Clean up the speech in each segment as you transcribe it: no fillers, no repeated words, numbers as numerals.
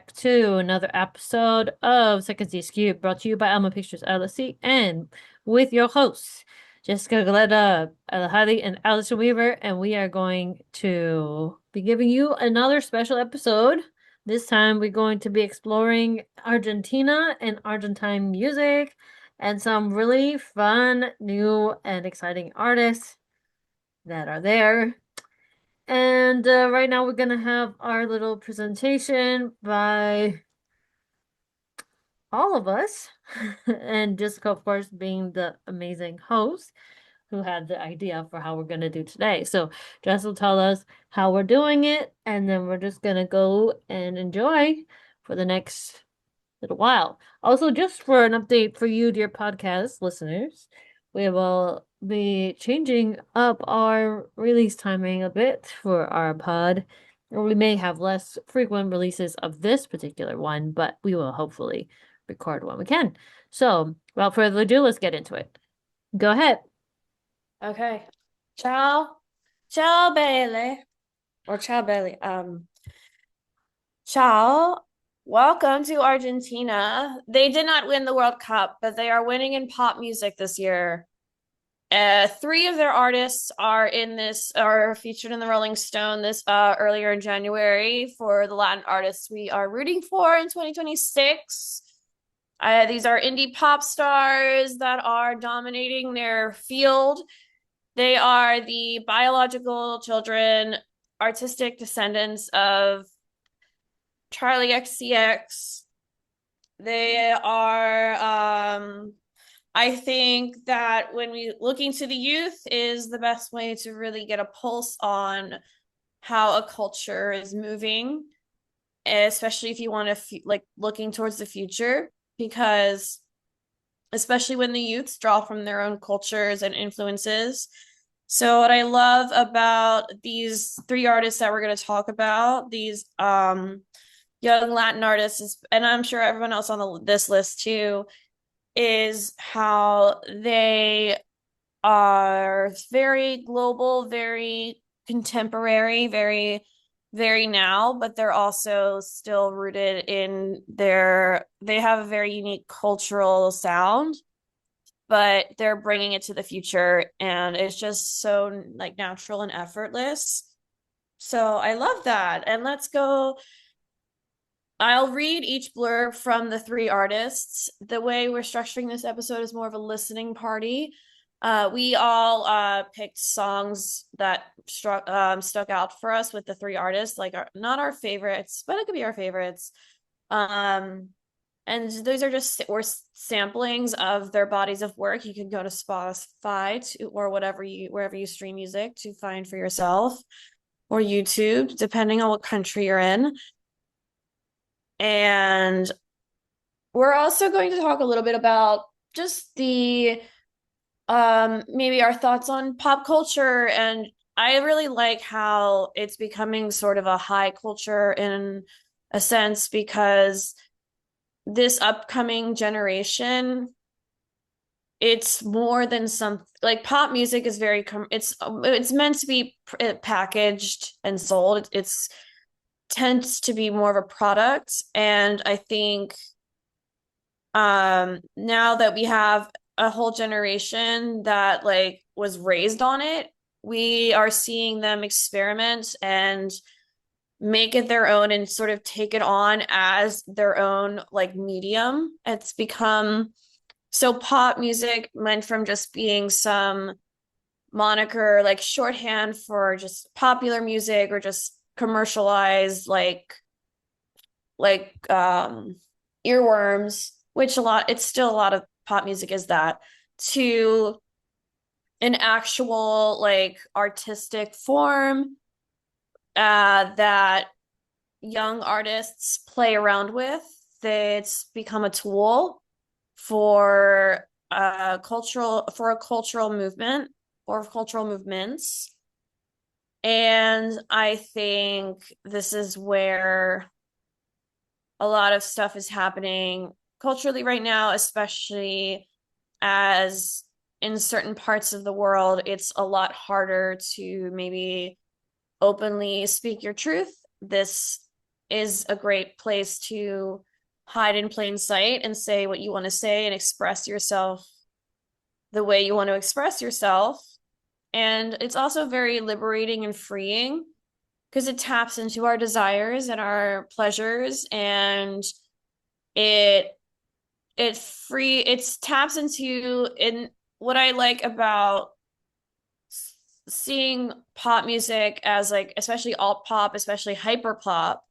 back to another episode of Secondsies³ brought to you by Alma Pictures LLC and with your hosts, Jessica Galletta, Ayla Hadi, and Allison Weaver. And we are going to be giving you another special episode. This time we're going to be exploring Argentina and Argentine music and some really fun, new, and exciting artists that are there. And right now we're gonna have our little presentation by all of us, and Jessica, of course, being the amazing host who had the idea for how we're gonna do today. So Jess will tell us how we're doing it, and then we're just gonna go and enjoy for the next little while. Also, just for an update for you, dear podcast listeners, we will be changing up our release timing a bit for our pod. Or we may have less frequent releases of this particular one, but we will hopefully record when we can. So, without further ado, let's get into it. Go ahead. Okay. Ciao. Ciao, Bailey. Or ciao, Bailey. Ciao. Welcome to Argentina. They did not win the World Cup, but they are winning in pop music this year. Three of their artists are featured in the Rolling Stone this earlier in January for the Latin artists we are rooting for in 2026. These are indie pop stars that are dominating their field. They are the biological children, artistic descendants of Charli XCX. They are, I think that when we looking to the youth is the best way to really get a pulse on how a culture is moving, especially if you want to like looking towards the future, because especially when the youths draw from their own cultures and influences. So what I love about these three artists that we're going to talk about, these young Latin artists, and I'm sure everyone else on this list too, is how they are very global, very contemporary, very now, but they're also still rooted in they have a very unique cultural sound, but they're bringing it to the future and it's just so like natural and effortless. So I love that. And let's go. I'll read each blurb from the three artists. The way we're structuring this episode is more of a listening party. We all picked songs that stuck out for us with the three artists, like not our favorites, but it could be our favorites. Um, and those are just or samplings of their bodies of work. You can go to Spotify or wherever you stream music to find for yourself, or YouTube, depending on what country you're in. And we're also going to talk a little bit about just the maybe our thoughts on pop culture. And I really like how it's becoming sort of a high culture in a sense, because this upcoming generation, it's more than some like pop music is very it's meant to be packaged and sold. It's tends to be more of a product, and I think now that we have a whole generation that like was raised on it, we are seeing them experiment and make it their own and sort of take it on as their own like medium. It's become so pop music went from just being some moniker like shorthand for just popular music or just commercialized like earworms, which it's still a lot of pop music is that, to an actual like artistic form that young artists play around with. It's become a tool for a cultural movement or cultural movements. And I think this is where a lot of stuff is happening culturally right now, especially as in certain parts of the world, it's a lot harder to maybe openly speak your truth. This is a great place to hide in plain sight and say what you want to say and express yourself the way you want to express yourself. And it's also very liberating and freeing because it taps into our desires and our pleasures, and it it taps into, in what I like about seeing pop music as like, especially alt pop, especially hyper pop,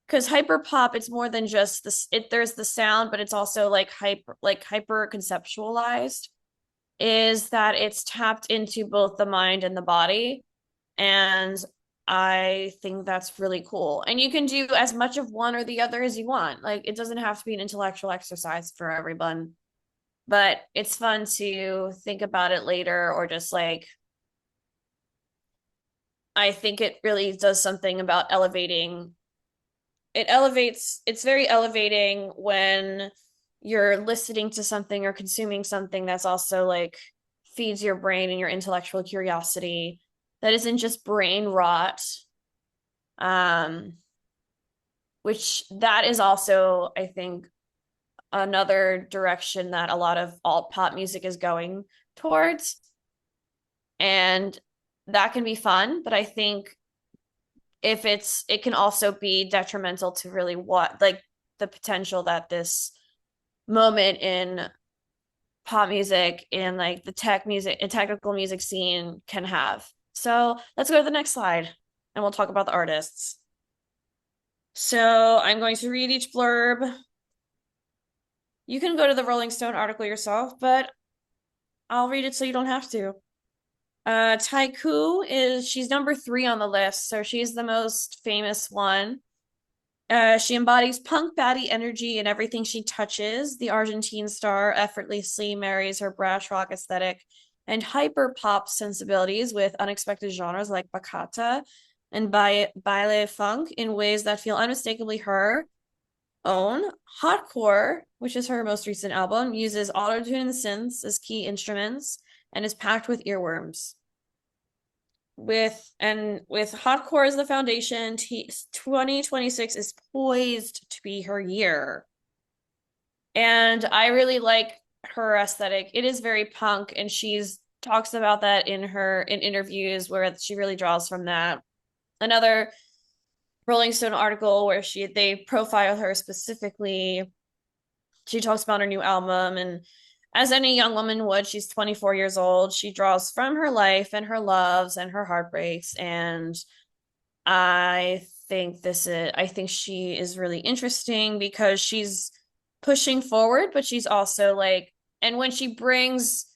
because hyper pop, it's more than just this, it there's the sound, but it's also like hyper conceptualized, is that it's tapped into both the mind and the body. And I think that's really cool. And you can do as much of one or the other as you want. Like, it doesn't have to be an intellectual exercise for everyone, but it's fun to think about it later, or just like, I think it really does something about elevating. It's very elevating when you're listening to something or consuming something that's also like feeds your brain and your intellectual curiosity, that isn't just brain rot. Um, which that is also, I think, another direction that a lot of alt pop music is going towards. And that can be fun, but I think it can also be detrimental to really what, like, the potential that this moment in pop music and like the tech music and technical music scene can have. So let's go to the next slide and we'll talk about the artists. So I'm going to read each blurb. You can go to the Rolling Stone article yourself, but I'll read it so you don't have to. Taichu she's number 3 on the list, so she's the most famous one. She embodies punk baddie energy in everything she touches. The Argentine star effortlessly marries her brash rock aesthetic and hyper pop sensibilities with unexpected genres like bachata and baile funk in ways that feel unmistakably her own. Hotcore, which is her most recent album, uses autotune and synths as key instruments and is packed with earworms. With hotcore as the foundation, 2026 is poised to be her year. And I really like her aesthetic. It is very punk, and she's talks about that in interviews where she really draws from that. Another Rolling Stone article where they profile her specifically. She talks about her new album, and as any young woman would, she's 24 years old. She draws from her life and her loves and her heartbreaks. And I think she is really interesting because she's pushing forward, but she's also like, and when she brings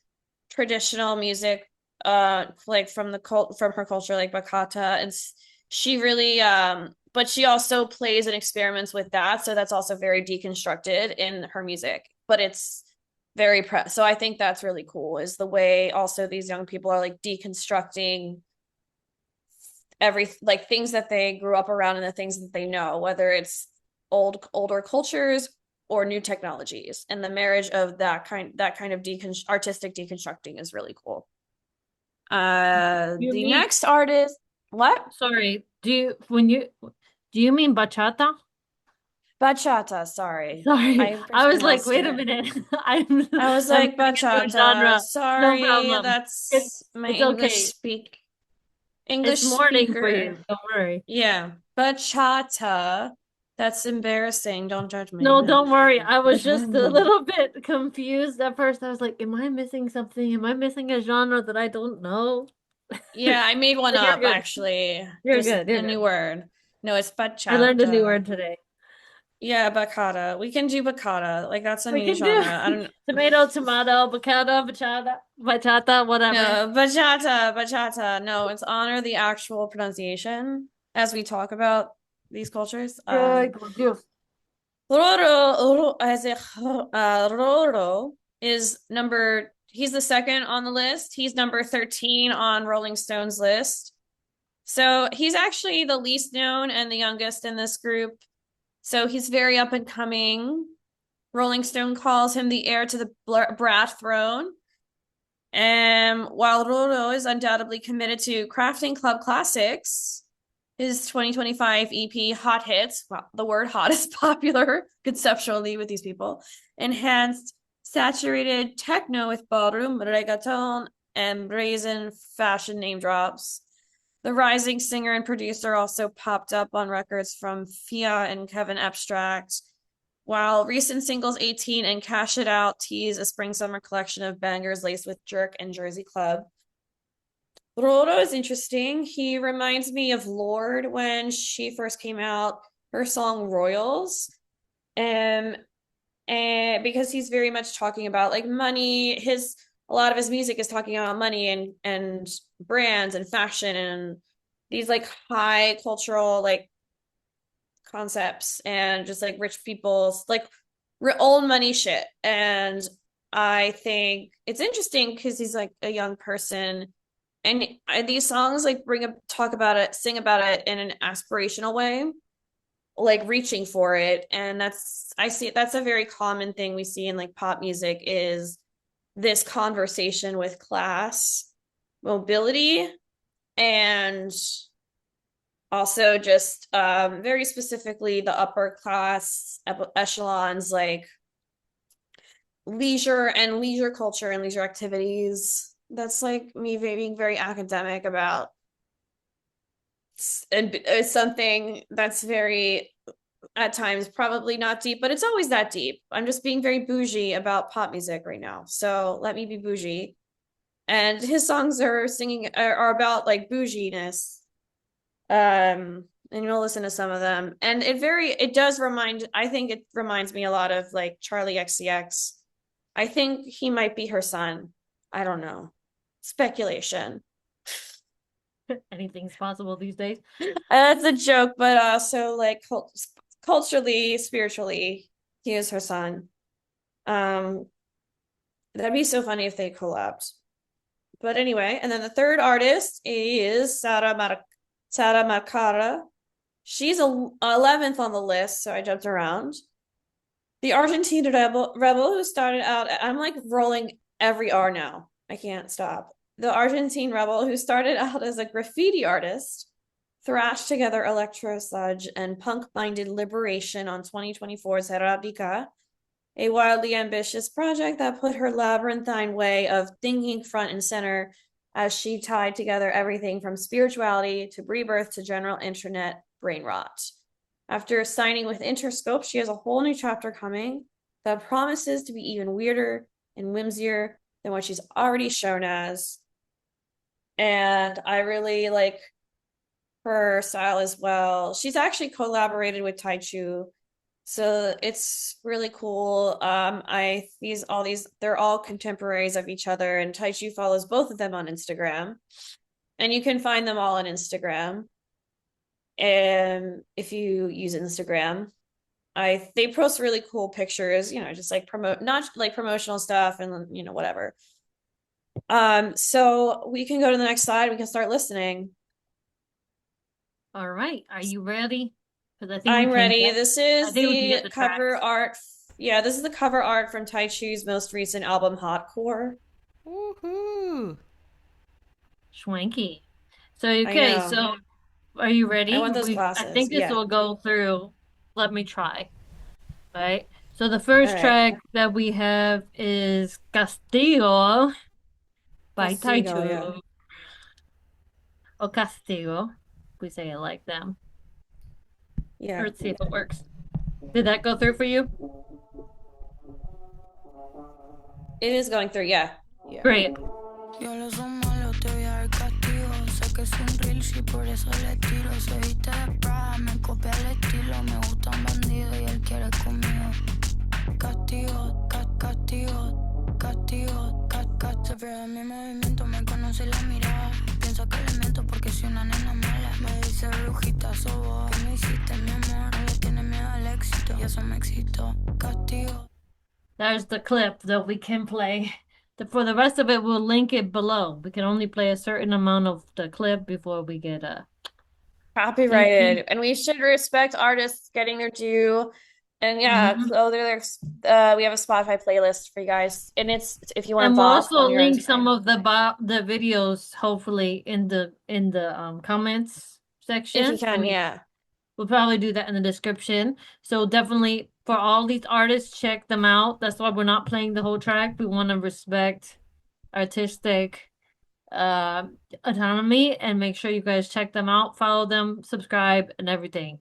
traditional music, like from her culture, like bachata, and she really, but she also plays and experiments with that. So that's also very deconstructed in her music, but it's so I think that's really cool, is the way also these young people are like deconstructing like things that they grew up around and the things that they know, whether it's older cultures or new technologies, and the marriage of that kind of artistic deconstructing is really cool. You The mean, next artist, what? sorry, do you mean bachata? Bachata, sorry. Sorry, I I was like, mispronounced wait a it. minute. I'm I was I'm like, learning a new bachata. genre. No Sorry, problem. that's my It's okay. English It's morning for speaker. you. Don't worry. Yeah, bachata. That's embarrassing. Don't judge me. No, don't worry. I was just a little bit confused at first. I was like, am I missing something? Am I missing a genre that I don't know? Yeah, I made one But you're up good. actually. You're Just good. You're a new good. word. No, it's I learned a new bachata. word today. Yeah, bachata. We can do bachata. Like, that's a We new can do genre. I don't tomato, tomato, bacata, bachata, bachata, whatever. No, bachata, bachata. No, it's honor the actual pronunciation as we talk about these cultures. Ay, por Dios. Roro is he's the second on the list. He's number 13 on Rolling Stone's list. So he's actually the least known and the youngest in this group. So he's very up and coming. Rolling Stone calls him the heir to the Brat throne. While Roro is undoubtedly committed to crafting club classics, his 2025 EP Hot Hits. Well, the word hot is popular conceptually with these people. Enhanced saturated techno with ballroom, reggaeton, and brazen fashion name drops. The rising singer and producer also popped up on records from Fia and Kevin Abstract, while recent singles 18 and Cash It Out tease a spring summer collection of bangers laced with Jerk and Jersey Club. Roro is interesting. He reminds me of Lorde when she first came out, her song Royals. Um, and because he's very much talking about like money, a lot of his music is talking about money and brands and fashion and these like high cultural like concepts and just like rich people's like old money shit. And I think it's interesting because he's like a young person and these songs like talk about it, sing about it in an aspirational way, like reaching for it. And I see that's a very common thing we see in like pop music is this conversation with class, mobility, and also just very specifically the upper class echelons like leisure culture and leisure activities. That's like me being very academic about and it's something that's very at times probably not deep, but it's always that deep. I'm just being very bougie about pop music right now, so let me be bougie. And his songs are about like bouginess. And you'll listen to some of them, and it does remind. I think it reminds me a lot of like Charli XCX. I think he might be her son. I don't know. Speculation. Anything's possible these days. That's a joke, but also like culturally, spiritually, he is her son. Um, that'd be so funny if they collabed. But anyway, and then the third artist is Saramalacara. She's 11th on the list, so I jumped around. The Argentine rebel who started out, I'm like rolling every R now. I can't stop. The Argentine rebel who started out as a graffiti artist, thrashed together electro sludge and punk-minded liberation on 2024's Heradica, a wildly ambitious project that put her labyrinthine way of thinking front and center as she tied together everything from spirituality to rebirth to general internet brain rot. After signing with Interscope, she has a whole new chapter coming that promises to be even weirder and whimsier than what she's already shown as. And I really like her style as well. She's actually collaborated with Taichu, so it's really cool. They're all contemporaries of each other, and Taichu follows both of them on Instagram, and you can find them all on Instagram. And if you use Instagram, they post really cool pictures, just like not like promotional stuff and whatever. So we can go to the next slide. We can start listening. All right. Are you ready? Because I'm ready. I think we can get the Cover tracks. art. Yeah, this is the cover art from Taichu's most recent album, Hotcore. Woohoo! Schwanky. So I okay, know. so are you I ready? want those I glasses. think this Yeah. will go through. Let me try. Right. So the All first right. track that we have is Castigo by Castigo, yeah. Taichu. Or Castigo. We say it like them. Yeah. Let's see if it works. Did that go through for you? It is going through, yeah. Yeah. Great. Yo lo son malo, te voy a dar castigo. Sé que es un real, sí, por eso le tiro. Se viste de Prada, me copia el estilo. Me gusta un bandido y él quiere conmigo. Castigo, castigo, castigo, Se fija en mi movimiento, me conoce la mirada. Piensa que le miento porque soy una nena mala. Me dice brujita, sobo. ¿Qué me hiciste, mi amor? No le tiene miedo al éxito y eso me excitó. Castigo. There's the clip that we can play. For the rest of it, we'll link it below. We can only play a certain amount of the clip before we get a Copyrighted. And we should respect artists getting their due. And yeah, Mhm. so we have a Spotify playlist for you guys. And it's if you want to And we'll bop also on your own link some time. of the videos hopefully in the comments If section. you can, yeah. We'll probably do that in the description. So definitely for all these artists, check them out. That's why we're not playing the whole track. We want to respect artistic uh autonomy and make sure you guys check them out, follow them, subscribe, and everything.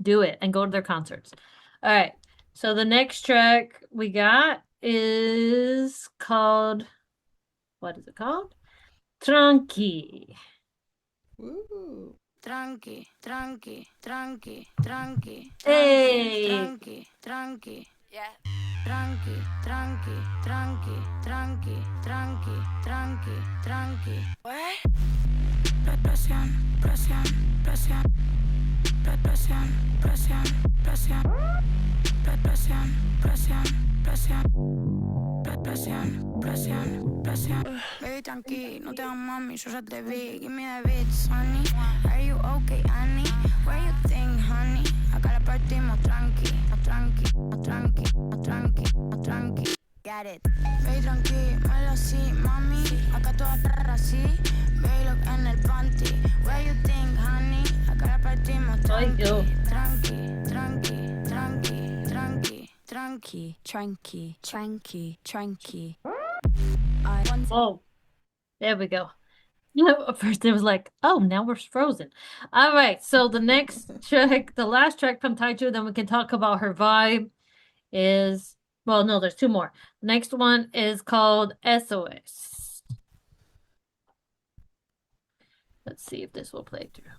Do it and go to their concerts. All right. So the next track we got is called, what is it called? Tranqui. Woo. Tranqui, tranqui, tranqui, tranqui, Hey. tranqui, tranqui. Yeah. Tranqui, tranqui, tranqui, tranqui, tranqui, tranqui, tranqui. What? Presión, presión, presión. Presión, presión, presión. Presión, presión, presión. Presión, presión, presión. Baby, tranqui, no te hagas mami, yo ya te vi. Give me that bitch, honey. Are you okay, honey? Where you think, honey? Acá la partimos tranqui, tranqui, tranqui, tranqui, tranqui. Got it. Baby, tranqui, malo así, mami. Acá todas perras así. Baby, look en el panty. Where you think, honey? Acá la partimos tranqui, tranqui, tranqui, tranqui, tranqui. Tranqui, tranqui, tranqui, tranqui. Oh, there we go. First it was like, oh, now we're frozen. All right, so the next track, the last track from Taichu, then we can talk about her vibe is, well, no, there's two more. The next one is called SOS. Let's see if this will play through.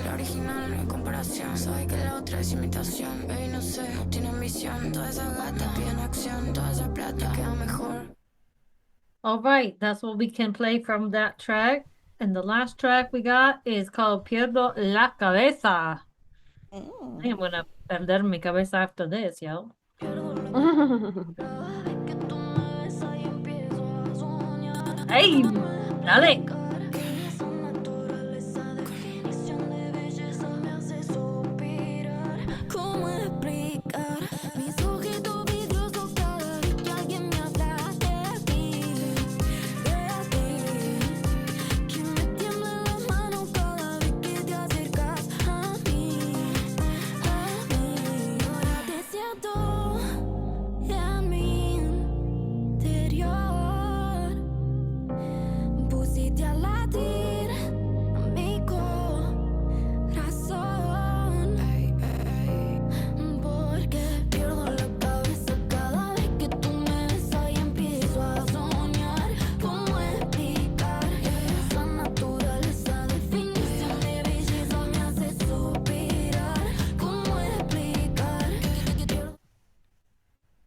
La original, no hay comparación. Sabe que la otra es imitación. Baby, no sé, tiene ambición. Toda esa gata piden acción. Toda esa plata queda mejor. All right, that's what we can play from that track. And the last track we got is called Pierdo la Cabeza. I think I'm gonna perder mi cabeza after this, yo. Hey, dale.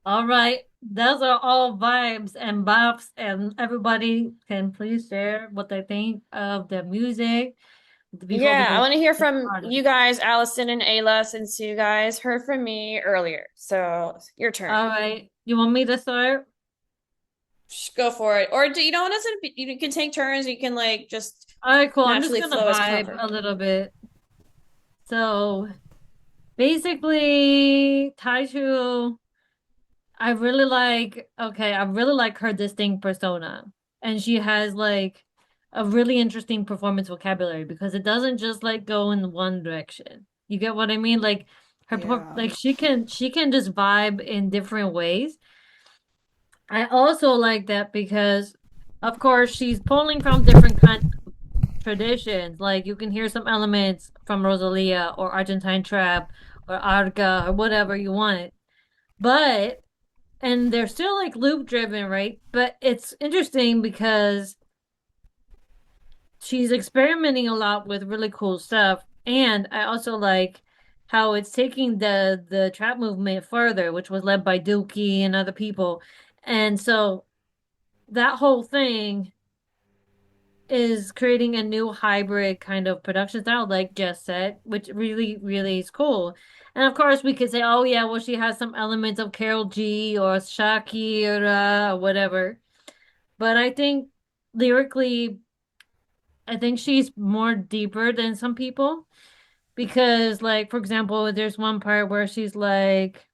All right, those are all vibes and bops, and everybody can please share what they think of the music before we Yeah, I go want to hear get from started. you guys, Allison and Ayla, since you guys heard from me earlier. So your turn. All right, you want me to start? Just go for it. Or do you don't want to, you can take turns. You can like just All right, cool. I'm just naturally gonna flow as vibe comfort. a little bit. So basically, Taichu, I really like her distinct persona. And she has like a really interesting performance vocabulary because it doesn't just like go in one direction. You get what I mean? Like Yeah. like she can just vibe in different ways. I also like that because of course she's pulling from different kinds of traditions. Like you can hear some elements from Rosalía or Argentine trap or Arca or whatever you want it. But and they're still like loop driven, right? But it's interesting because she's experimenting a lot with really cool stuff. And I also like how it's taking the trap movement further, which was led by Dookie and other people. And so that whole thing is creating a new hybrid kind of production style, like Jess said, which really, really is cool. And of course, we could say, oh, yeah, well, she has some elements of Carol G or Shakira or whatever. But I think lyrically, I think she's more deeper than some people because, like, for example, there's one part where she's like,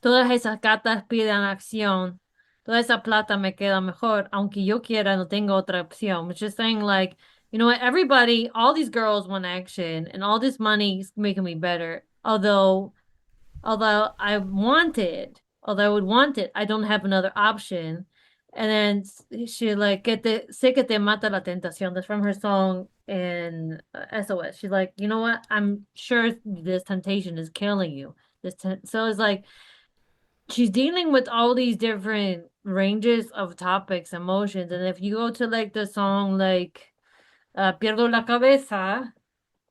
todas esas cartas piden acción. Toda esa plata me queda mejor. Aunque yo quiera, no tengo otra opción. Which is saying like, you know what, everybody, all these girls want action and all this money is making me better. Although although I would want it, I don't have another option. And then she like, sé que te mata la tentación. That's from her song in SOS. She's like, you know what? I'm sure this temptation is killing you. So it's like, she's dealing with all these different ranges of topics, emotions, and if you go to like the song like Pierdo la cabeza,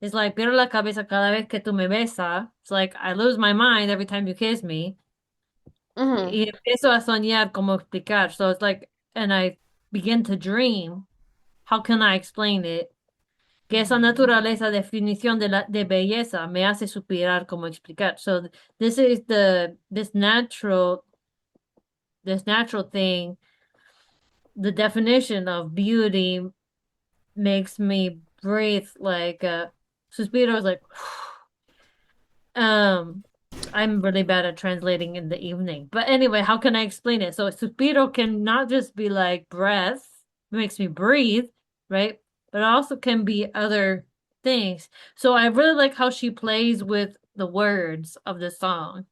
it's like pierdo la cabeza cada vez que tú me besas. It's like I lose my mind every time you kiss me. Hmm. Y empiezo a soñar como explicar. So it's like, and I begin to dream. How can I explain it? Que esa naturaleza definición de belleza me hace suspirar como explicar. So this is this natural thing, the definition of beauty makes me breathe like suspiro is like um I'm really bad at translating in the evening. But anyway, how can I explain it? So suspiro can not just be like breath, makes me breathe, right? But it also can be other things. So I really like how she plays with the words of the song.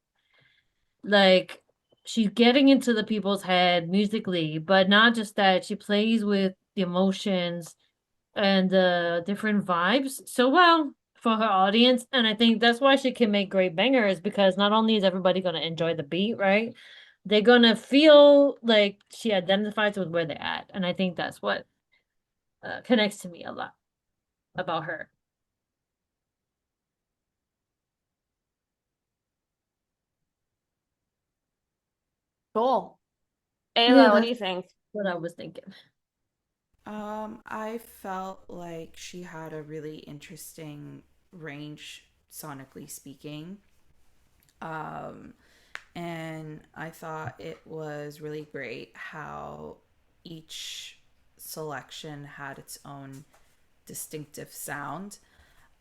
Like she's getting into the people's head musically, but not just that, she plays with the emotions and the different vibes so well for her audience. And I think that's why she can make great bangers because not only is everybody going to enjoy the beat, right? They're going to feel like she identifies with where they're at. And I think that's what connects to me a lot about her. Cool. Yeah, Ayla, what do that's you think? what I was thinking. I felt like she had a really interesting range, sonically speaking. Um, and I thought it was really great how each selection had its own distinctive sound.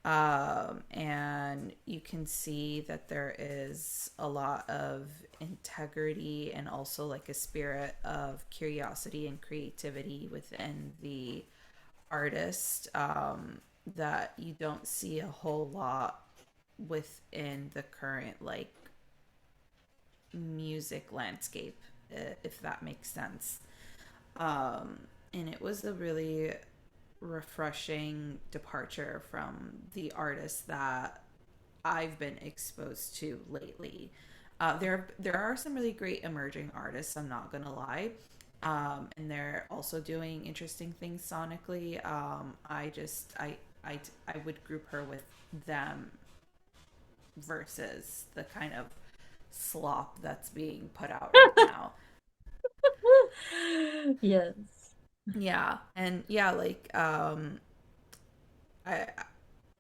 And you can see that there is a lot of integrity and also like a spirit of curiosity and creativity within the artist, that you don't see a whole lot within the current like music landscape, if that makes sense. And it was a really refreshing departure from the artists that I've been exposed to lately. There are some really great emerging artists. I'm not gonna lie, and they're also doing interesting things sonically. I would group her with them versus the kind of slop that's being put out right now. Yes. Yeah, and yeah, like I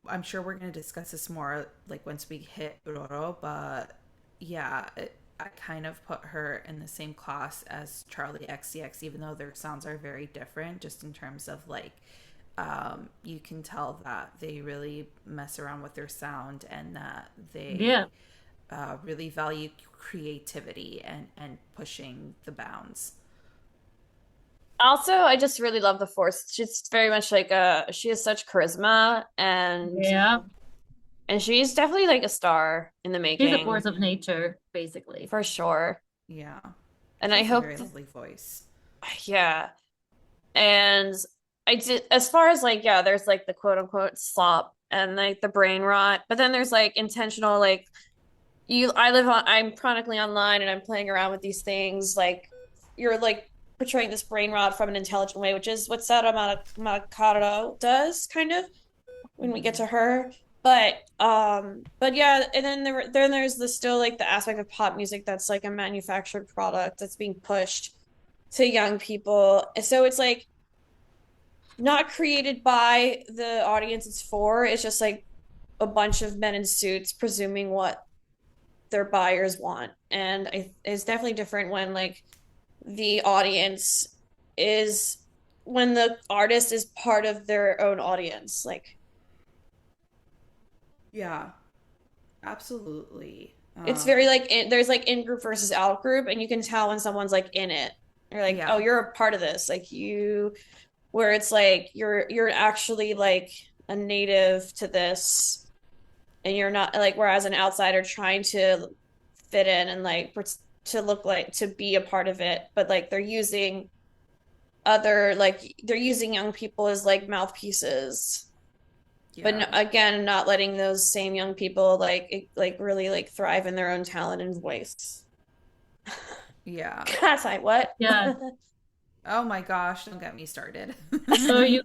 I'm sure we're gonna discuss this more like once we hit Roro, but yeah, I kind of put her in the same class as Charli XCX, even though their sounds are very different, just in terms of like, you can tell that they really mess around with their sound and that Yeah. they really value creativity and pushing the bounds. Also, I just really love the force. She's very much like she has such charisma Yeah. and she's definitely like a star in the She's a force making of nature, basically. for sure. Yeah, And she I has a hope very lovely voice. yeah. And I did as far as like yeah, there's like the quote unquote slop and like the brain rot, but then there's like intentional like I'm chronically online and I'm playing around with these things like you're like portraying this brain rot from an intelligent way, which is what Saramalacara does kind of when we get to her. But yeah, and then there's the still like the aspect of pop music that's like a manufactured product that's being pushed to young people. So it's like not created by the audience it's for. It's just like a bunch of men in suits presuming what their buyers want. And it's definitely different when like the audience is when the artist is part of their own audience. Like Yeah, absolutely. it's very like there's like in group versus out group, and you can tell when someone's like in it. You're like, Yeah. oh, you're a part of this. Like you, where it's like you're actually like a native to this, and you're not like whereas an outsider trying to fit in and like to look like to be a part of it, but like they're using young people as like mouthpieces. But no, Yeah. again, not letting those same young people like really like thrive in their own talent and voice. Yeah. That's like what? Yeah. Oh my gosh, don't get me started. So are you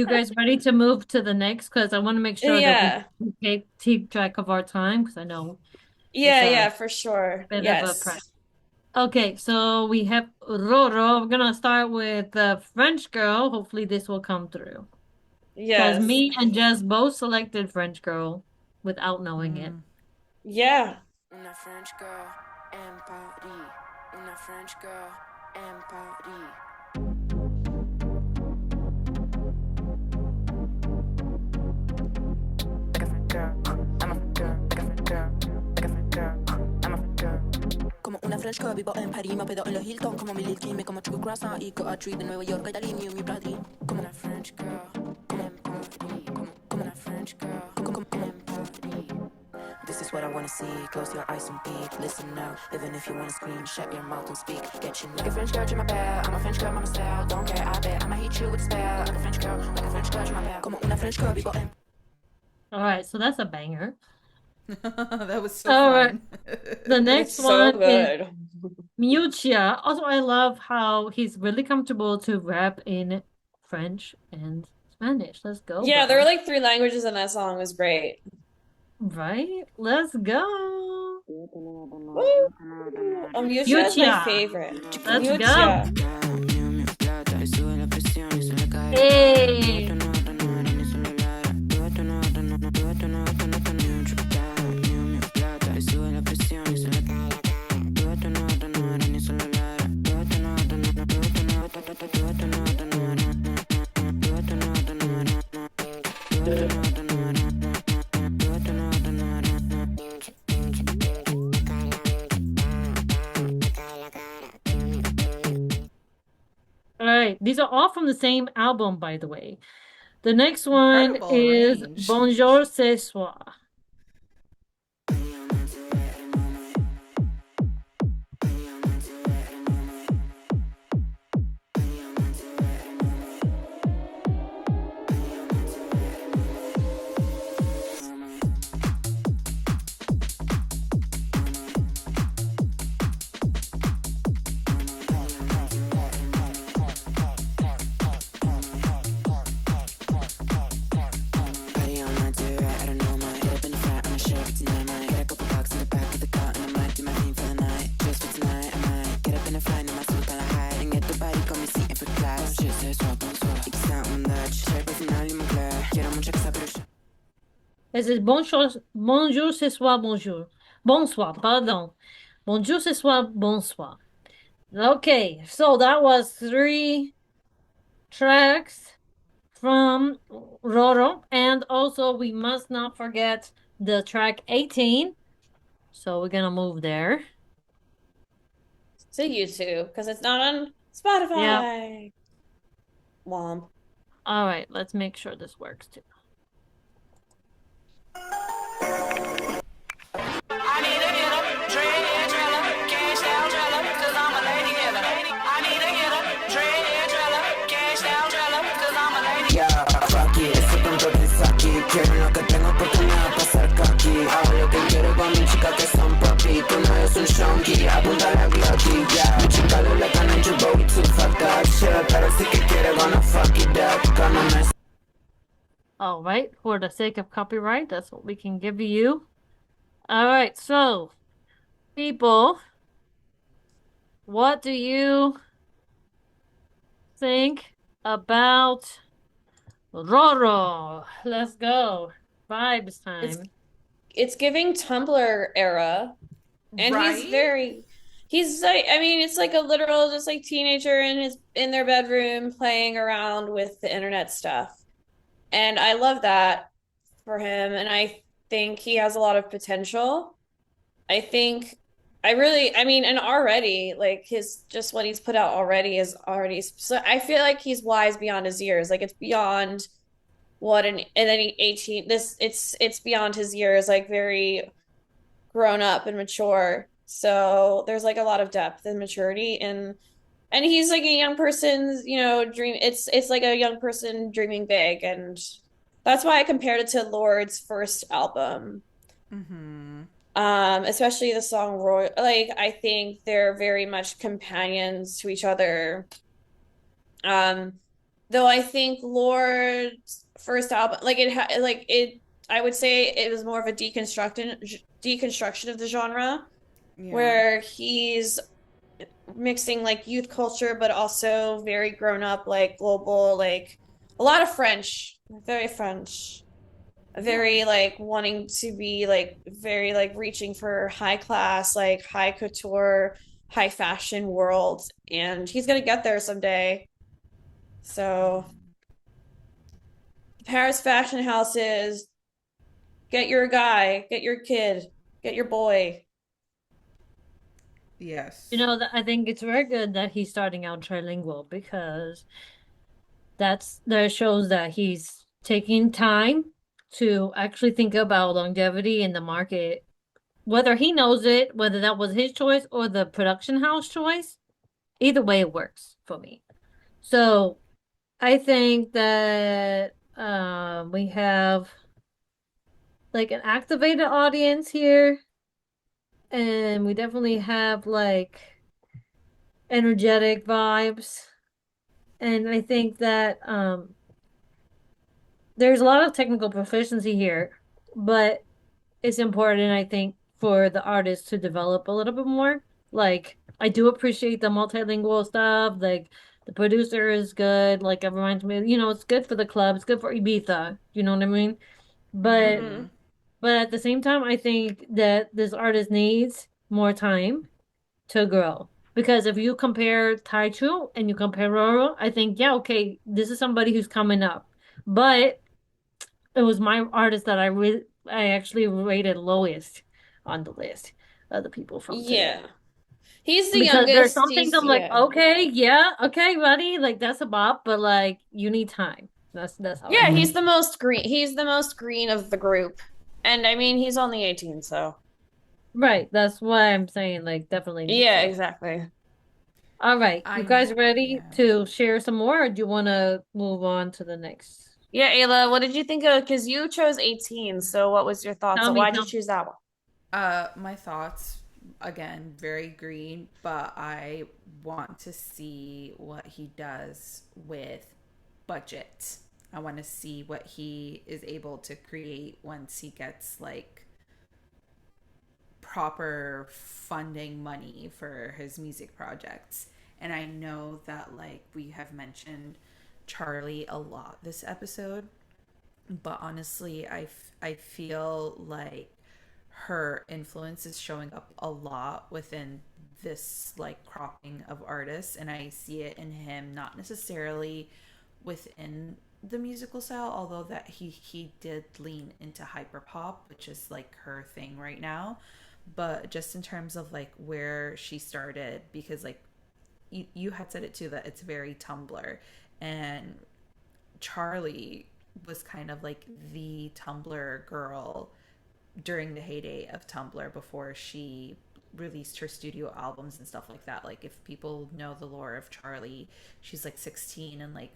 guys ready to move to the next? Because I want to make sure that we Yeah. keep track of our time because I know it's Yeah, a yeah, for sure. bit of a prep. Yes. Okay, so we have Roro. We're gonna start with the French girl. Hopefully this will come through. Because Yes. me and Jess both selected French girl without knowing it. Yeah. Una French girl in Paris. Una French girl in Paris. Como una French girl, vivo en París, me pedo en los Hilton, como mi Lil Kim, me como choco croissant y go a treat de Nueva York, Italy, mi Bradley. Como una French girl, como en Paris, como una French girl, como en Paris. This is what I wanna see. Close your eyes and peek. Listen now, even if you wanna scream, shut your mouth and speak. Get you like a French girl to my bed. I'm a French girl, mama style. Don't care, I bet I'ma hit you with a spell. Like a French girl to my bed. Como una French girl, vivo en. All right, so that's a banger. That was so All fun. right. The next It's so one is good. Muccia. Also, I love how he's really comfortable to rap in French and Spanish. Let's go, Yeah, bro. there were like 3 languages in that song. It was great. Right? Let's go. Woo! Mucha is my Muccia. favorite. Let's Mucha. go. Hey. All right, these are all from the same album, by the way. The next one Incredible is range. Bonjour ce soir. This is bonjour, bonjour ce soir, bonjour. Bonsoir, pardon. Bonjour ce soir, bonsoir. Okay, so that was 3 tracks from Roro. And also, we must not forget the track 18. So we're gonna move there. To YouTube because it's not on Spotify. Womp. All right, let's make sure this works too. Quiero lo que tengo oportunidad de pasar aquí. Hago lo que quiero con mi chica que son papi. Tú no eres un shonky, apunta la glocky, yeah. Mi chica lo like and you go to fuck that shit. Pero sí que quiere gonna fuck it up. All right, for the sake of copyright, that's what we can give you. All right, so people, what do you think about Roro? Let's go. Vibes It's time. it's giving Tumblr era, and Right? he's like, I mean, it's like a literal just like teenager in their bedroom playing around with the internet stuff. And I love that for him, and I think he has a lot of potential. I think I mean, and already like his just what he's put out already is already so I feel like he's wise beyond his years. Like it's beyond what an 18 this it's beyond his years, like very grown up and mature. So there's like a lot of depth and maturity and he's like a young person's, dream. It's like a young person dreaming big, and that's why I compared it to Lord's first album. Mm-hmm. Especially the song Roy. Like I think they're very much companions to each other. Um, though I think Lord's first album, like it, I would say it was more of a deconstruction of the genre, Yeah. where he's mixing like youth culture, but also very grown up, like global, like a lot of French, very French, Yeah. very like wanting to be like very like reaching for high class, like high couture, high fashion world. And he's gonna get there someday. So Paris fashion houses, get your guy, get your kid, get your boy. Yes. I think it's very good that he's starting out trilingual because that shows that he's taking time to actually think about longevity in the market, whether he knows it, whether that was his choice or the production house choice. Either way, it works for me. So I think that we have like an activated audience here, and we definitely have like energetic vibes. And I think that there's a lot of technical proficiency here, but it's important, I think, for the artist to develop a little bit more. Like, I do appreciate the multilingual stuff. Like, the producer is good. Like, it reminds me, it's good for the club. It's good for Ibiza. You know what I mean? But, Mm-hmm. Mm-hmm. but at the same time, I think that this artist needs more time to grow. Because if you compare Taichu and you compare Roro, I think, yeah, okay, this is somebody who's coming up. But it was my artist that I actually rated lowest on the list of the people from today. Yeah. He's the Because there's youngest. some things He's I'm like, yeah. okay, yeah, okay, buddy, like that's a bop, but like you need time. That's how I Yeah, feel. he's the most green. He's the most green of the group. And I mean, he's only 18, so. Right, that's why I'm saying like definitely needs Yeah, it. exactly. All right, you I guys ready yeah. to share some more, or do you want to move on to the next? Yeah, Ayla, what did you think of? Because you chose 18, so what was your thoughts? Tell me, Why'd you tell me. choose that one? My thoughts again, very green, but I want to see what he does with budget. I want to see what he is able to create once he gets like proper funding money for his music projects. And I know that like we have mentioned Charli a lot this episode, but honestly, I feel like her influence is showing up a lot within this like cropping of artists, and I see it in him, not necessarily within the musical style, although that he did lean into hyperpop, which is like her thing right now, but just in terms of like where she started, because like you had said it too, that it's very Tumblr, and Charli was kind of like the Tumblr girl during the heyday of Tumblr before she released her studio albums and stuff like that. Like if people know the lore of Charli, she's like 16 and like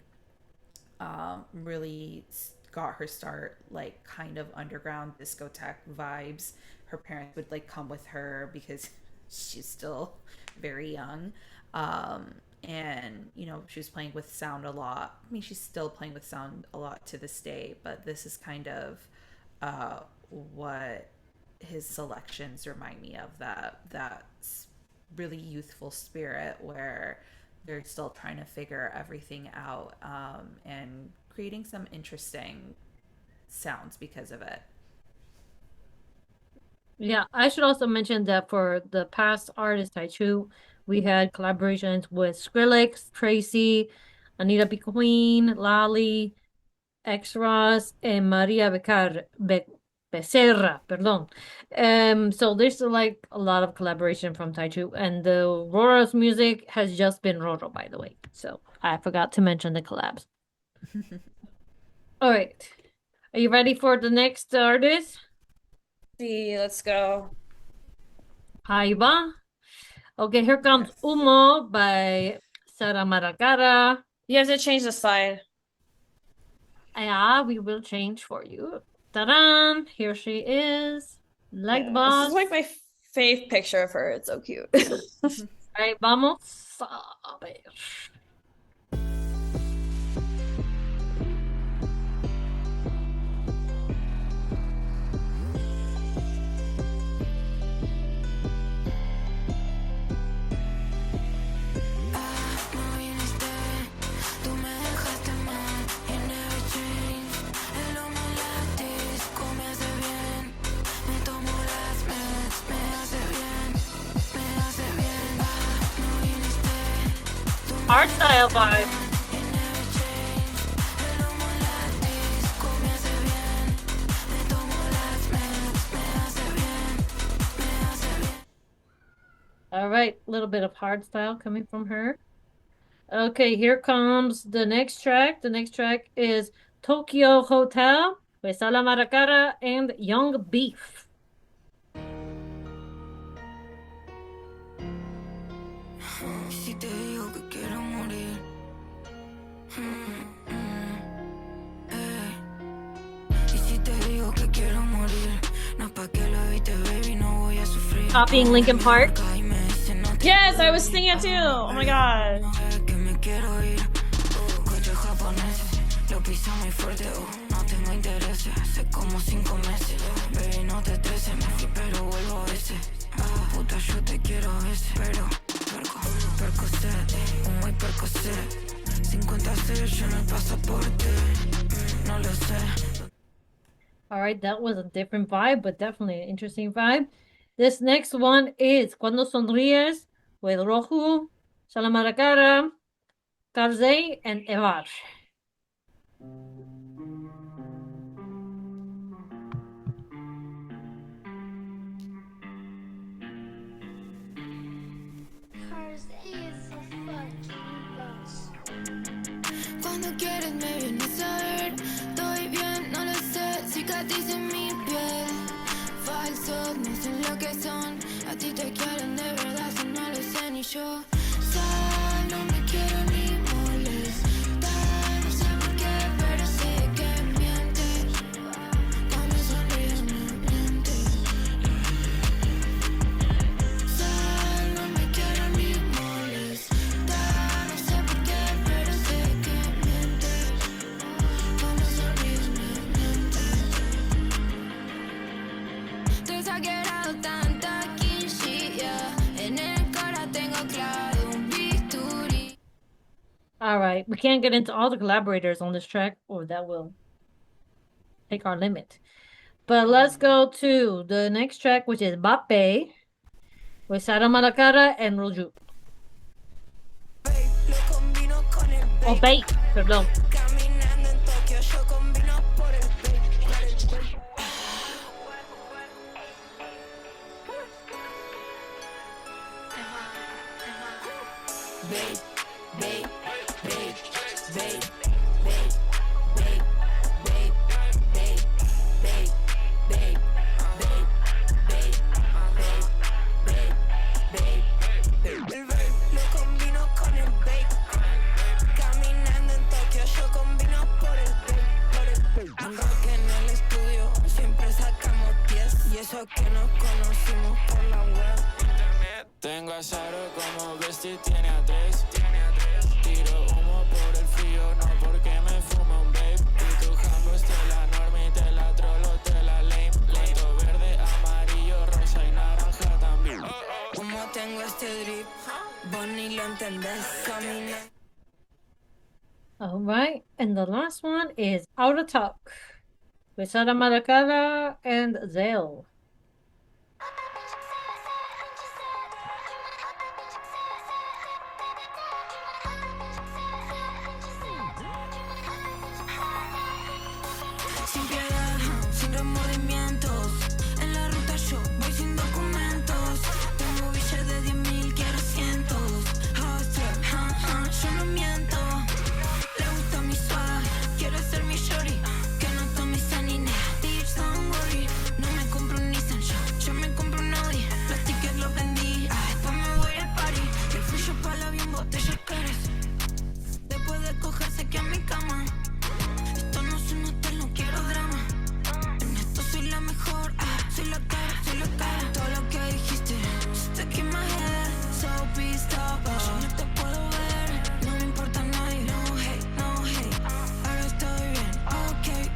really got her start like kind of underground discotheque vibes. Her parents would like come with her because she's still very young. And, you know, she was playing with sound a lot. I mean, she's still playing with sound a lot to this day, but this is kind of what his selections remind me of, that really youthful spirit where they're still trying to figure everything out, and creating some interesting sounds because of it. Yeah, I should also mention that for the past artist Taichu, we had collaborations with Skrillex, Tracy, Anita B. Queen, Lali, X-Ross, and Maria Becerra, perdón. So there's like a lot of collaboration from Taichu, and the Roro's music has just been Roro, by the way. So I forgot to mention the collabs. All right, are you ready for the next artist? See, let's go. Ahí va. Okay, here comes Humo by Saramalacara. You have to change the slide. Yeah, we will change for you. Ta-da! Here she is. Like the boss. This is like my fave picture of her. It's so cute. Alright, vamos a ver. Art style vibe. All right, a little bit of hard style coming from her. Okay, here comes the next track. The next track is Tokyo Hotel with Saramalacara and Young Beef. Si te digo que quiero morir, y si te digo que quiero morir, no pa' que lo evite, baby, no voy a sufrir. Copying Linkin Park. Yes, I was singing it too. Oh my god. Que me quiero ir, coche japonés, lo piso muy fuerte, no tengo interés, hace como 5 meses, baby, no te estreses, me fui pero vuelvo a veces, puta, yo te quiero a veces, pero Percocet, humo y Percocet, 56 en el pasaporte, no lo sé. All right, that was a different vibe, but definitely an interesting vibe. This next one is Cuando Sonríes with Roju, Saramalacara, Karzai, and Evar. Cuando quieres me vienes a ver, estoy bien, no lo sé, cicatriz en mi piel, falsos, no sé lo que son, a ti te quieren de verdad, si no lo sé ni yo, no me quiero ni molestar, no sé por qué, pero sé que mientes, cuando sonríes me mientes, no me quiero ni molestar, no sé por qué, pero sé que mientes, cuando sonríes me mientes, te he exagerado tanta quinchilla, en el cara tengo claro un bisturí. All right, we can't get into all the collaborators on this track, or that will take our limit. But let's go to the next track, which is Bape with Saramalacara and Roju. Oh, Bape, perdón. Caminando en Tokio, yo combino por el lo combino con el babe. Caminando en Tokio, yo combino por el babe. Ando que en el estudio siempre sacamos 10 y eso que nos conocimos por la web. Tengo a Saro como bestie, tiene a 3. All right. And the last one is Out of Talk with Saramalacara and Zale. Sin piedad, sin remordimientos. En la ruta yo voy sin documentos. Tengo billetes de 10.000, quiero cientos. Hustler, yo no miento. Le gusta mi swag, quiere ser mi shorty. Que no tome sanine, bitch, don't worry. No me compro un Nissan, yo me compro un Audi. Los tickets los vendí, después me voy al party. El fluyo para la bien botella caras. Después de cogerse que a mi cama. Esto no es un hotel, no quiero drama. En esto soy la mejor, soy la cara. Todo lo que dijiste, stuck in my head. So pissed off, yo no te puedo ver. No me importa nadie, no hate, no hate. Ahora estoy bien, okay,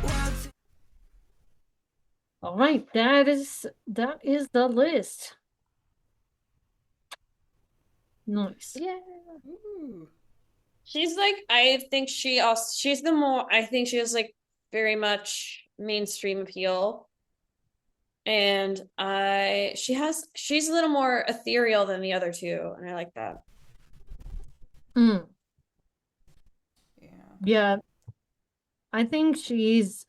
what's All right, that is the list. Nice. Yeah. Ooh. She's like, I think she's the more, I think she has like very much mainstream appeal. And she's a little more ethereal than the other two, and I like that. Mm, Yeah. yeah, I think she's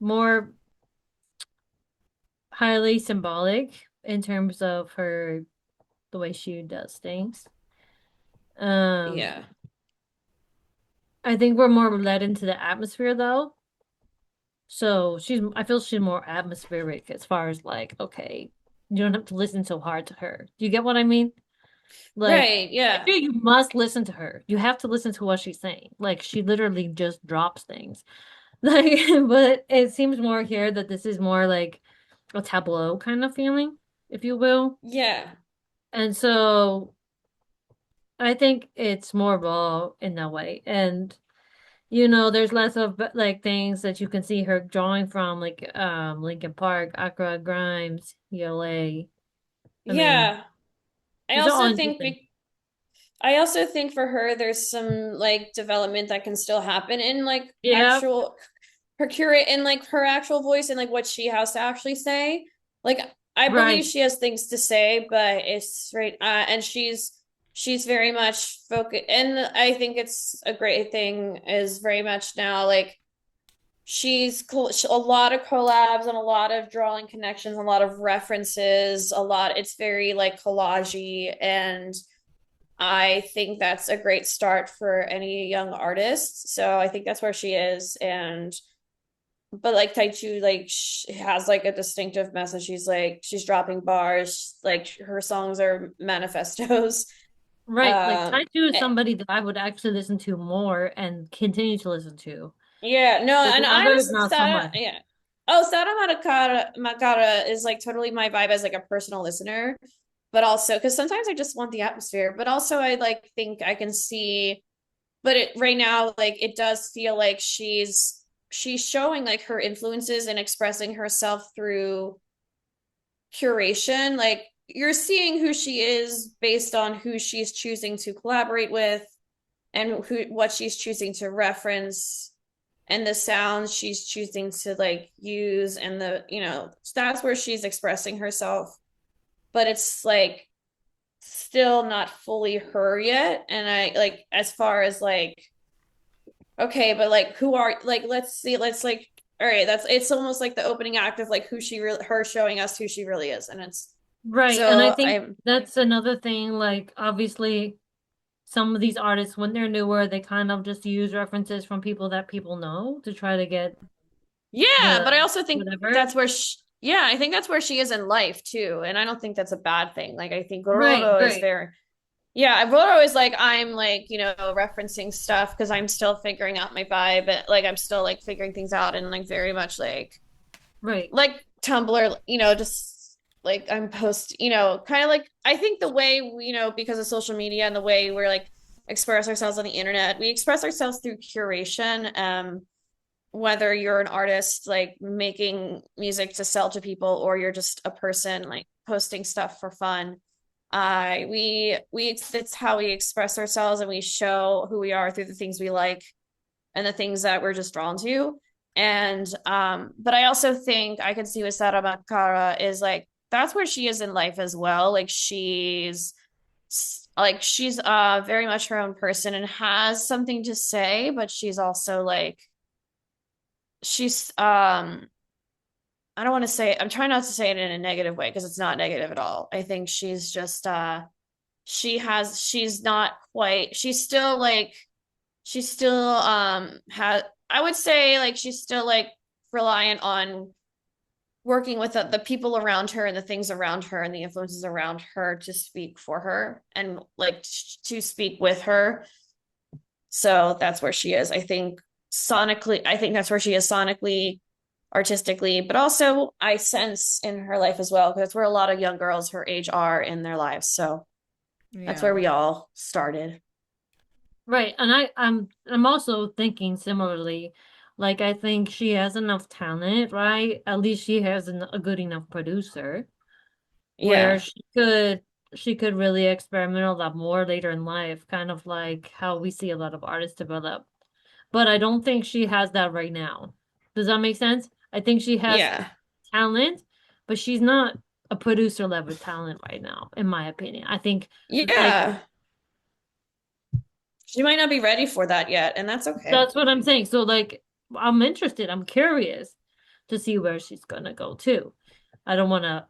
more highly symbolic in terms of the way she does things. Yeah. I think we're more led into the atmosphere though. So I feel she's more atmospheric as far as like, okay, you don't have to listen so hard to her. Do you get what I mean? Like, Right, yeah. you must listen to her. You have to listen to what she's saying. Like, she literally just drops things. Like, but it seems more here that this is more like a tableau kind of feeling, if you will. Yeah. And so I think it's more raw in that way. And there's less of like things that you can see her drawing from, like Linkin Park, Accra, Grimes, ELA. I mean, Yeah. I these are all also think interesting. I also think for her there's some like development that can still happen in like Yeah, actual her curate and like her actual voice and like what she has to actually say. Like I believe right. she has things to say, but it's right and she's very much focused, and I think it's a great thing is very much now like a lot of collabs and a lot of drawing connections, a lot of references, it's very like collagey, and I think that's a great start for any young artist. So I think that's where she is. And but like Taichu, like she has like a distinctive message. She's dropping bars, like her songs are manifestos. Right. Like Um Taichu is eh, somebody that I would actually listen to more and continue to listen to. yeah, no, But and the I'm others, not so Sada, much. yeah. Oh, Sada Makara is like totally my vibe as like a personal listener, but also because sometimes I just want the atmosphere, but also I like think I can see, but right now like it does feel like she's showing like her influences and expressing herself through curation. Like you're seeing who she is based on who she's choosing to collaborate with and what she's choosing to reference and the sounds she's choosing to like use, and that's where she's expressing herself, but it's like still not fully her yet. And I like, as far as like, okay, but like who are like, let's like, all right, it's almost like the opening act of like her showing us who she really is, and it's Right. And I so think I'm that's another thing. Like, obviously, some of these artists, when they're newer, they kind of just use references from people that people know to try to get yeah, the but I also think whatever. yeah, I think that's where she is in life too, and I don't think that's a bad thing. Like I think Right, Roro is right, very, yeah, Roro is like, I'm like, referencing stuff because I'm still figuring out my vibe, and like I'm still like figuring things out, and like very much right. like Tumblr, just like I'm kind of like, I think the way because of social media and the way we're like express ourselves on the internet, we express ourselves through curation. Whether you're an artist like making music to sell to people, or you're just a person like posting stuff for fun. We it's how we express ourselves and we show who we are through the things we like and the things that we're just drawn to. And but I also think I can see with Saramalacara is like that's where she is in life as well. She's very much her own person and has something to say, but she's also like she's I don't want to say I'm trying not to say it in a negative way because it's not negative at all. I think she's just she's not quite she's still has I would say like she's still like reliant on working with the people around her and the things around her and the influences around her to speak for her and like to speak with her. So that's where she is. I think sonically, I think that's where she is sonically, artistically, but also I sense in her life as well, because that's where a lot of young girls her age are in their lives. So that's where Yeah. we all started. Right. And I'm also thinking similarly. Like I think she has enough talent, right? At least she has a good enough producer where Yeah. she could really experiment a lot more later in life, kind of like how we see a lot of artists develop. But I don't think she has that right now. Does that make sense? I think she has Yeah. talent, but she's not a producer level talent right now, in my opinion. I think like Yeah. She might not be ready for that yet, and that's okay. that's what I'm saying. So like I'm interested, I'm curious to see where she's gonna go too. I don't wanna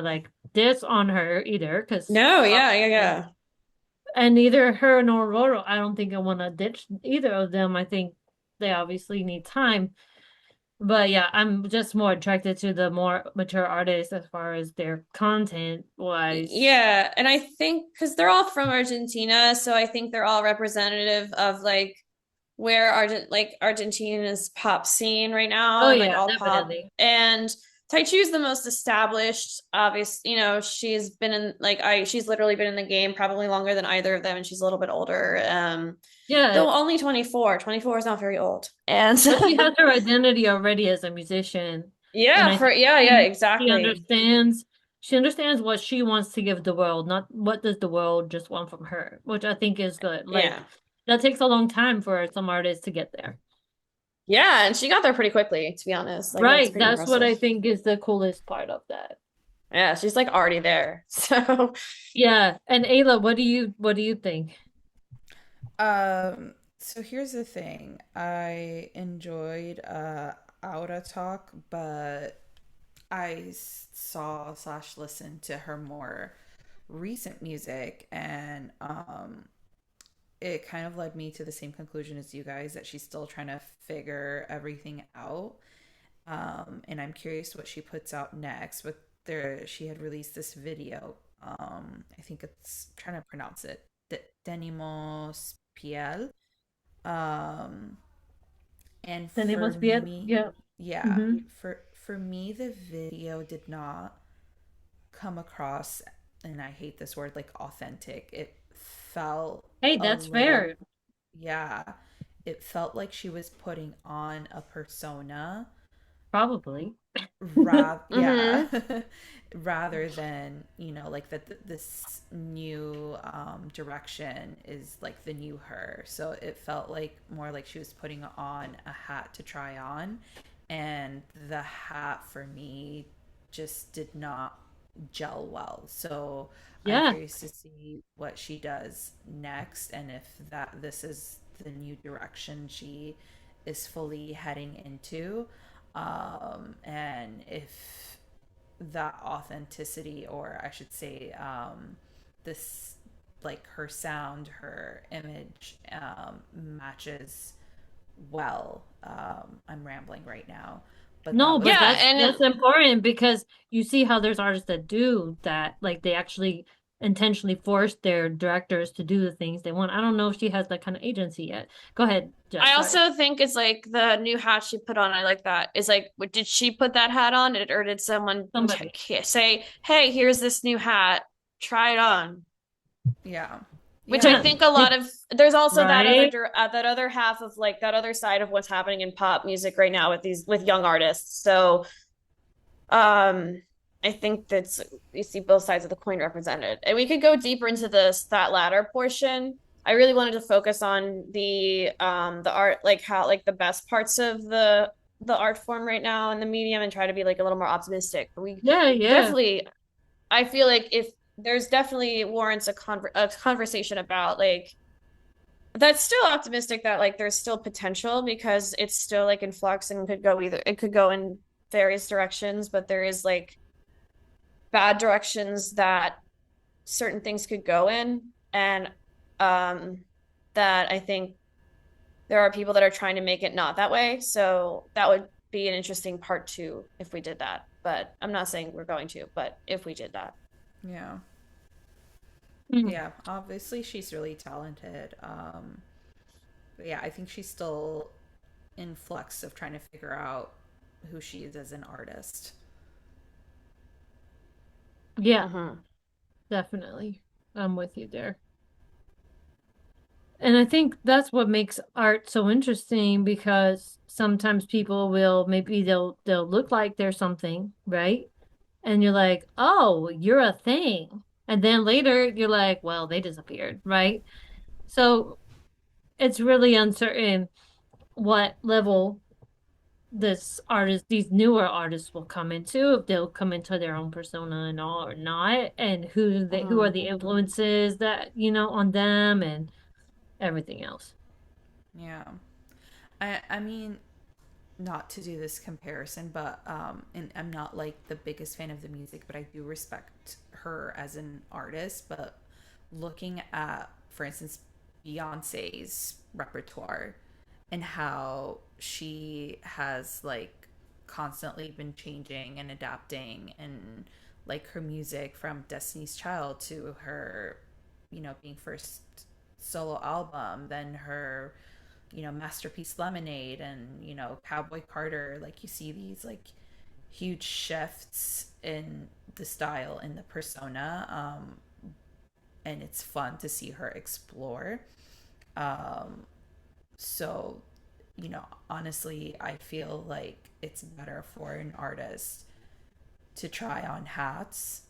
like diss on her either, because No, yeah, yeah, yeah. and neither her nor Roro, I don't think I wanna ditch either of them. I think they obviously need time. But yeah, I'm just more attracted to the more mature artists as far as their content wise. Yeah, and I think because they're all from Argentina, so I think they're all representative of like where Argentina's pop scene right now Oh and like yeah, all pop. definitely. And Taichu's the most established, obvious, she's been in she's literally been in the game probably longer than either of them, and she's a little bit older. Yeah, Though only 24. 24 is not very old. And but she has her identity already as a musician, and yeah, I for think yeah, yeah, she exactly. understands what she wants to give the world, not what does the world just want from her, which I think is good. Like Yeah. that takes a long time for some artists to get there. Yeah, and she got there pretty quickly, to be honest. Like that's Right, pretty that's what impressive. I think is the coolest part of that. Yeah, she's like already there. So Yeah, and Ayla, what do you think? So here's the thing. I enjoyed Aura Talk, but saw slash listened to her more recent music, and it kind of led me to the same conclusion as you guys, that she's still trying to figure everything out. And I'm curious what she puts out next. But she had released this video. I think it's trying to pronounce it. Tenemos piel. Um, and for Tenemos bien, me, yeah. yeah, Mm-hmm. for me, the video did not come across, and I hate this word, like authentic. It felt Hey, a that's little, fair. yeah, it felt like she was putting on a persona, Probably. yeah, hmm. rather than, like that this new direction is like the new her. So it felt like more like she was putting on a hat to try on, and the hat for me just did not gel well. So I'm Yeah. curious to see what she does next, and if this is the new direction she is fully heading into, and if that authenticity, or I should say, this, like, her sound, her image, matches well. I'm rambling right now, but that No, was but Yeah, that's and that's important because you see how there's artists that do that, like they actually intentionally force their directors to do the things they want. I don't know if she has that kind of agency yet. Go ahead, Jess, I sorry. also think it's like the new hat she put on. I like that. Is like, did she put that hat on, or did someone Somebody. say, "Hey, here's this new hat. Try it on." yeah, Which I yeah, think a lot of there's also Right? that other half of like that other side of what's happening in pop music right now with young artists. So, um, I think that's you see both sides of the coin represented. And we could go deeper into this that latter portion. I really wanted to focus on the art, like how like the best parts of the art form right now in the medium and try to be like a little more optimistic. But we Yeah, yeah. definitely I feel like if there's definitely warrants a conversation about like that's still optimistic that like there's still potential because it's still like in flux and could go either it could go in various directions, but there is like bad directions that certain things could go in and um that I think there are people that are trying to make it not that way. So that would be an interesting part two if we did that. But I'm not saying we're going to, but if we did that. Yeah. Mm. Yeah, obviously she's really talented. But yeah, I think she's still in flux of trying to figure out who she is as an artist. Yeah, Mm-hmm. definitely. I'm with you there. And I think that's what makes art so interesting because sometimes people will maybe they'll look like they're something, right? And you're like, "Oh, you're a thing." And then later you're like, "Well, they disappeared," right? So it's really uncertain what level these newer artists will come into, if they'll come into their own persona and all or not, and who are Mm-hmm. the influences that, on them and everything else. Yeah. I mean, not to do this comparison, but and I'm not like the biggest fan of the music, but I do respect her as an artist. But looking at, for instance, Beyonce's repertoire and how she has like constantly been changing and adapting, and like her music from Destiny's Child to her, being first solo album, then her Masterpiece Lemonade, and Cowboy Carter. Like, you see these like huge shifts in the style and the persona, and it's fun to see her explore. um so honestly, I feel like it's better for an artist to try on hats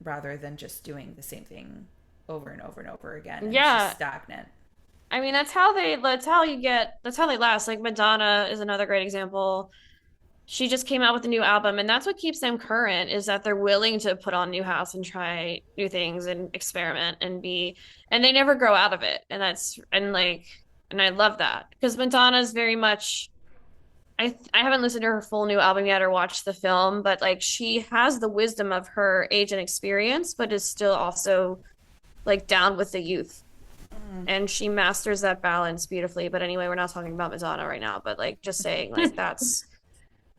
rather than just doing the same thing over and over and over again, and it's just Yeah. stagnant. I mean, that's how they last. Like Madonna is another great example. She just came out with a new album, and that's what keeps them current is that they're willing to put on new hats and try new things and experiment and they never grow out of it. And I love that because Madonna's very much I haven't listened to her full new album yet or watched the film, but like she has the wisdom of her age and experience, but is still also like down with the youth and she masters that balance beautifully. But anyway, we're not talking about Madonna right now, but like just saying like that's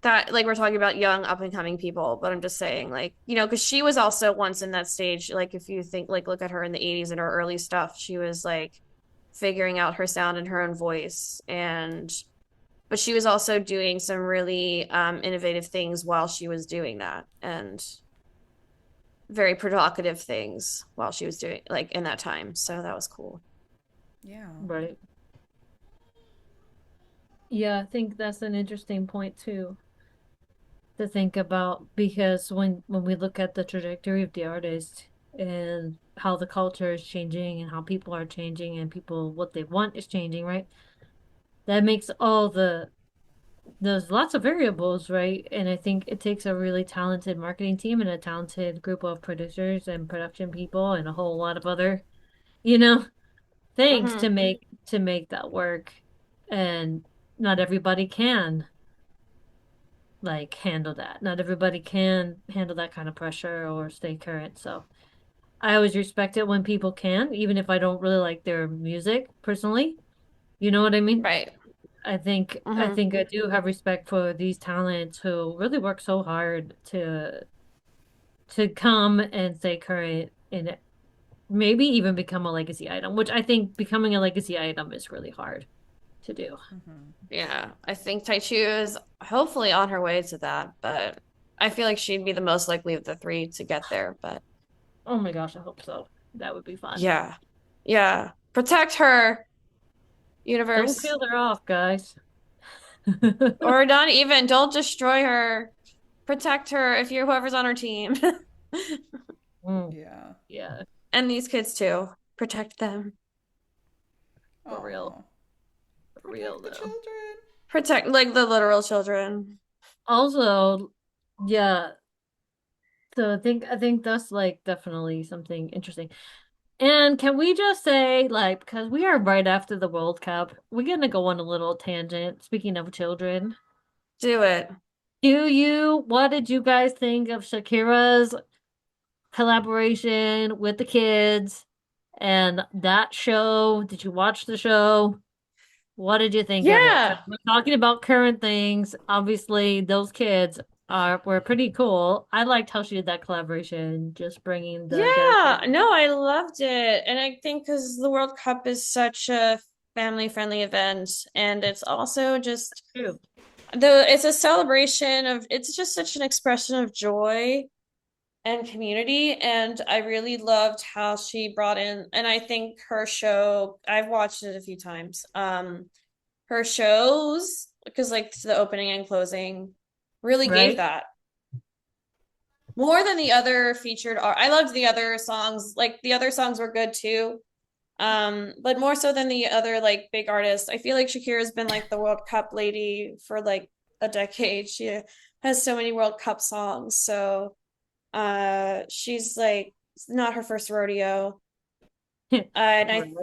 that like we're talking about young up and coming people, but I'm just saying like, because she was also once in that stage, like if you think like look at her in the 80s and her early stuff, she was like figuring out her sound and her own voice and but she was also doing some really innovative things while she was doing that and very provocative things while she was doing like in that time. So that was cool. Yeah. Right. Yeah, I think that's an interesting point too to think about because when we look at the trajectory of the artist and how the culture is changing and how people are changing and people what they want is changing, right? That makes there's lots of variables, right? And I think it takes a really talented marketing team and a talented group of producers and production people and a whole lot of other, you know, things Mm-hmm. to make that work. And not everybody can like handle that. Not everybody can handle that kind of pressure or stay current. So I always respect it when people can, even if I don't really like their music personally. You know what I mean? Right. I Mm-hmm. think I do have respect for these talents who really work so hard to come and stay current and maybe even become a legacy item, which I think becoming a legacy item is really hard to do. Mm-hmm. Yeah, I think Taichu is hopefully on her way to that, but I feel like she'd be the most likely of the three to get there. But Oh my gosh, I hope so. That would be fun. yeah, yeah, protect her, Don't universe, kill her off, guys. or not even don't destroy her. Protect her if you're whoever's on her team. Mm, Yeah. yeah, And these kids too. Protect them. for real. Oh, For real protect the though. children. Protect like the literal children. Also, yeah, so I think that's like definitely something interesting. And can we just say, like, because we are right after the World Cup, we're gonna go on a little tangent. Speaking of children, Do it. what did you guys think of Shakira's collaboration with the kids and that show? Did you watch the show? What did you think of it? Yeah. 'Cause we're talking about current things. Obviously, those kids were pretty cool. I liked how she did that collaboration, just bringing the Yeah. dedication. No, I loved it. And I think because the World Cup is such a family-friendly event, and it's also just True. it's a celebration of it's just such an expression of joy and community. And I really loved how she brought in, and I think her show, I've watched it a few times. Her shows, because like the opening and closing really gave Right? that more than the other featured art. I loved the other songs, like the other songs were good too. But more so than the other like big artists. I feel like Shakira's been like the World Cup lady for like a decade. She has so many World Cup songs. So she's like not her first rodeo. And Right.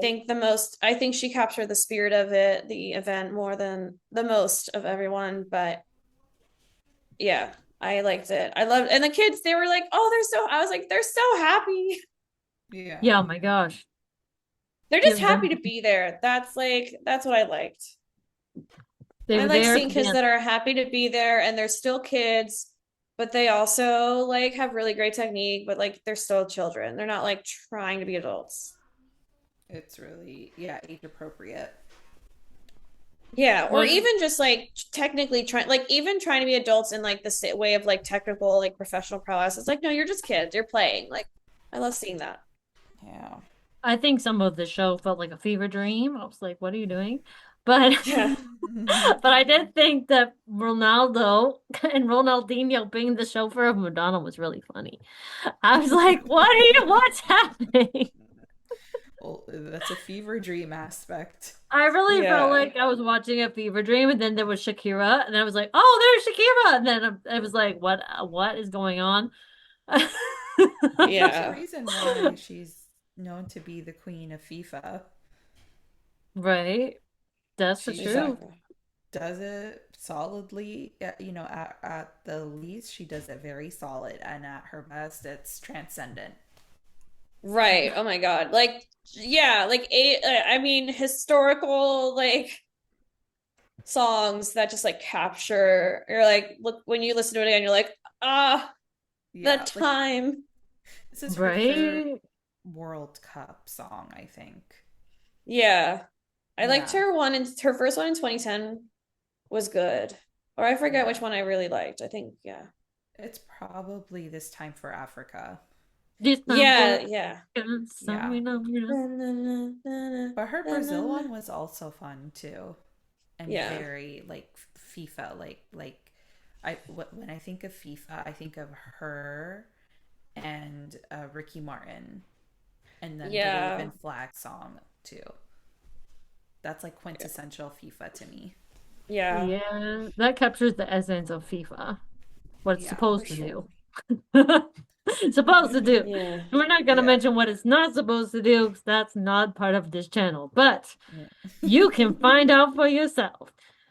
I think she captured the spirit of it, the event, more than the most of everyone. But yeah, I liked it. I loved, and the kids, they were like, oh, I was like, they're so happy. Yeah. Yeah, oh my gosh. They're just Give happy them, to be there. That's what I liked. they I were like there seeing to kids dance. that are happy to be there and they're still kids, but they also like have really great technique, but like they're still children. They're not like trying to be adults. It's really, yeah, age appropriate. Yeah, or Well, even just like technically trying, like even trying to be adults in like the way of like technical, like professional prowess. It's like, no, you're just kids. You're playing. Like, I love seeing that. Yeah. I think some of the show felt like a fever dream. I was like, what are you doing? But Yeah. but I did think that Ronaldo and Ronaldinho being the chauffeur of Madonna was really funny. I was like, what's happening? Well, that's a fever dream aspect. I really felt Yeah. like I was watching a fever dream, and then there was Shakira, and I was like, "Oh, there's Shakira!" And then I was like, What is going on?" There's a Yeah. reason why she's known to be the queen of FIFA. Right, that's the She truth. Exactly. does it solidly. At the least, she does it very solid, and at her best, it's transcendent. Right. Oh my God. Like, yeah, like I mean, historical like songs that just like capture, you're like, look, when you listen to it again, you're like, ah, Yeah, that like time. this is her third Right? World Cup song, I think. Yeah. I liked Yeah, her one, and her first one in 2010 was good. Or I forget which yeah. one I really liked. I think, yeah. It's probably This Time for Africa. This time for Yeah, yeah. Yeah, some. Na, na, na, na, na, but her na, na, Brazil na. one was also fun too, and Yeah. very like FIFA. When I think of FIFA, I think of her and Ricky Martin, and then the Wave Yeah. and Flag song too. That's like quintessential FIFA to me. Yeah. Yeah, that captures the essence of FIFA. What it's Yeah, For supposed to sure. do. It's supposed to do. Yeah. We're not gonna yeah, mention what it's not supposed to do because that's not part of this channel. But yeah. you can find out for yourself.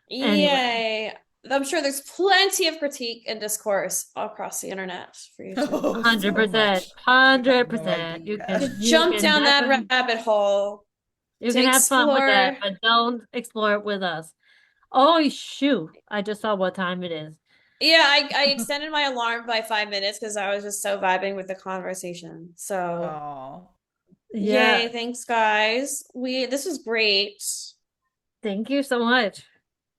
Anyway, Yay. I'm sure there's plenty of critique and discourse across the internet for you Oh, hundred so percent, much. You have hundred no percent. You idea. can to you jump can down that definitely rabbit hole, you to can have fun with that, explore. but don't explore it with us. Oh shoot! I just saw what time it is. Yeah, I extended my alarm by 5 minutes because I was just so vibing with the conversation. So, Oh, yay, Yeah, thanks guys. This was great. thank you so much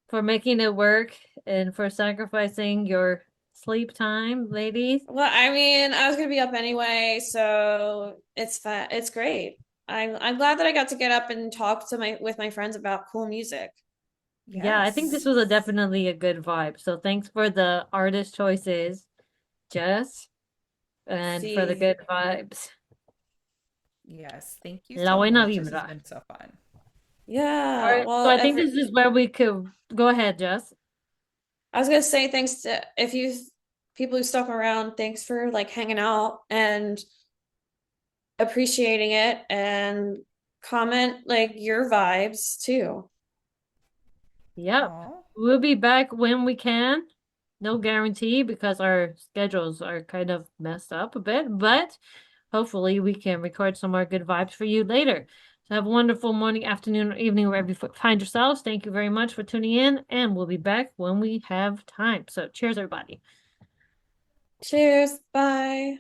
for making it work and for sacrificing your sleep time, ladies. Well, I mean, I was gonna be up anyway, so it's fun. It's great. I'm glad that I got to get up and talk to my with my friends about cool music. Yeah, I think this was definitely a good vibe. So thanks for the artist choices, Jess, and for the See, good vibes. Yes, thank you La so buena much. This has vibra. been so fun. All yeah. right, so Well, I think this is where we could go ahead, Jess. I was gonna say thanks to if you people who stuck around, thanks for like hanging out and appreciating it and comment like your vibes too. Yep. Oh, We'll be back when we can. No guarantee because our schedules are kind of messed up a bit, but hopefully we can record some more good vibes for you later. So have a wonderful morning, afternoon, or evening wherever you find yourselves. Thank you very much for tuning in, and we'll be back when we have time. So cheers, everybody. Cheers. Bye.